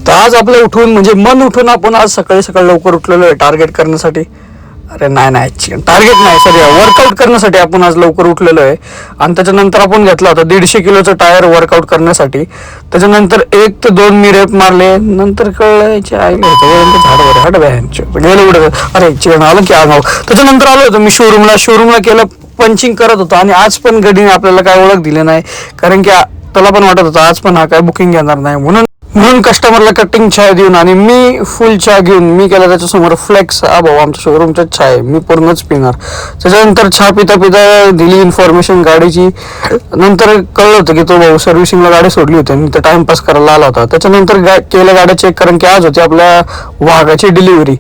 तर आज आपलं उठून म्हणजे मन उठून आपण आज सकाळी सकाळी लवकर उठलेलो आहे टार्गेट करण्यासाठी. अरे नाही टार्गेट नाही, सॉरी, वर्कआउट करण्यासाठी आपण आज लवकर उठलेलो आहे. आणि त्याच्यानंतर आपण घेतला होता 150 किलोचा टायर वर्कआउट करण्यासाठी. त्याच्यानंतर 1 ते 2 मी रेप मारले. नंतर कळलं झाडावर हट बॅच गेलं उडत. अरे चिकन आलं की आगाव. त्याच्यानंतर आलो होतो मी शोरूमला केलं, पंचिंग करत होतो. आणि आज पण गडीने आपल्याला काय ओळख दिली नाही, कारण की त्याला पण वाटत होतं आज पण हा काय बुकिंग घेणार नाही म्हणून कस्टमरला कटिंग चहा देऊन आणि मी फुल चहा घेऊन मी केला त्याच्यासमोर फ्लेक्स. हा भाऊ आमच्या शोरूमचा चहा आहे, मी पूर्णच पिणार. त्याच्यानंतर चहा पिता दिली इन्फॉर्मेशन गाडीची. नंतर कळलं होतं की तो भाऊ सर्व्हिसिंगला गाडी सोडली होती आणि तो टाइमपास करायला आला होता. त्याच्यानंतर केलं गाड्या चेक, कारण की आज होती आपल्या वाघाची डिलिव्हरी.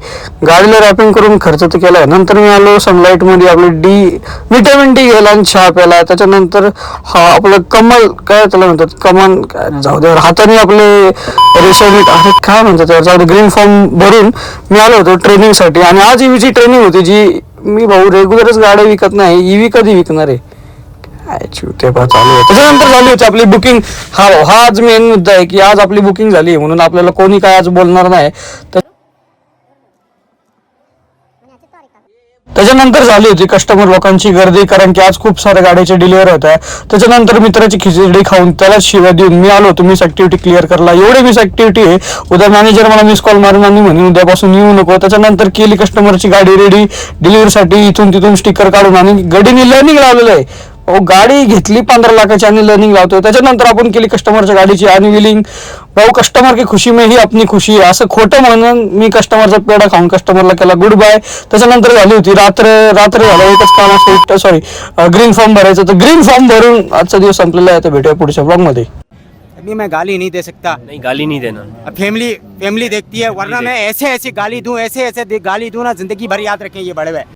गाडीला रॅपिंग करून खर्च तर केलाय. नंतर मी आलो सनलाईटमध्ये आपली व्हिटॅमिन डी गेला आणि चहा प्याला. त्याच्यानंतर हा आपलं कमल काय त्याला म्हणतात, कमान जाऊ दे, हाताने आपले रेशनिट अरे काय म्हणतात त्यावर ग्रीन फॉर्म भरून मी आलो होतो ट्रेनिंगसाठी. आणि आज ईव्हीची ट्रेनिंग होती, जी मी भाऊ रेग्युलरच गाड्या विकत नाही, ईव्ही कधी विकणार आहे काय ते चालू आहे. त्याच्यानंतर झाली होती आपली बुकिंग. हा आज मेन मुद्दा आहे की आज आपली बुकिंग झाली म्हणून आपल्याला कोणी काय आज बोलणार नाही. त्याच्यानंतर झाली होती कस्टमर लोकांची गर्दी, कारण की आज खूप साऱ्या गाड्याच्या डिलिव्हरी होत्या. त्याच्यानंतर मित्राची खिचडी खाऊन त्याला शिव्या देऊन मी आलो होतो मिस ऍक्टिव्हिटी क्लिअर करायला. एवढी मिस ऍक्टिव्हिटी आहे, उद्या मॅनेजर मला मिस कॉल मारून आणि म्हणे उद्यापासून येऊ नको. त्याच्यानंतर केली कस्टमरची गाडी रेडी डिलिव्हरीसाठी, इथून तिथून स्टिकर काढून आणि गाडीने लर्निंग लावलेलं आहे. गाडी घेतली 15 लाखाची आणि लर्निंग लावतोय. त्याच्यानंतर आपण केली कस्टमरच्या गाडीची अनव्हिलिंग. भाऊ कस्टमर की खुशी में ही अपनी खुशी आहे असं खोटं म्हणून मी कस्टमरचा पेढा खाऊन कस्टमरला केला गुड बाय. त्याच्यानंतर झाली होती रात्र झालं, एकच काम असतं, सॉरी, ग्रीन फॉर्म भरायचं. तर ग्रीन फॉर्म भरून आजचा दिवस संपलेला आहे. तर भेटूया पुढच्या ब्लॉग मध्ये. अभी मैं गाली नहीं दे सकता, नहीं गाली नहीं देना. अब फैमिली देखती है, वरना मैं ऐसे गाली दूं, ऐसे गाली दूं ना, जिंदगी भर याद रखें ये बड़े भाई.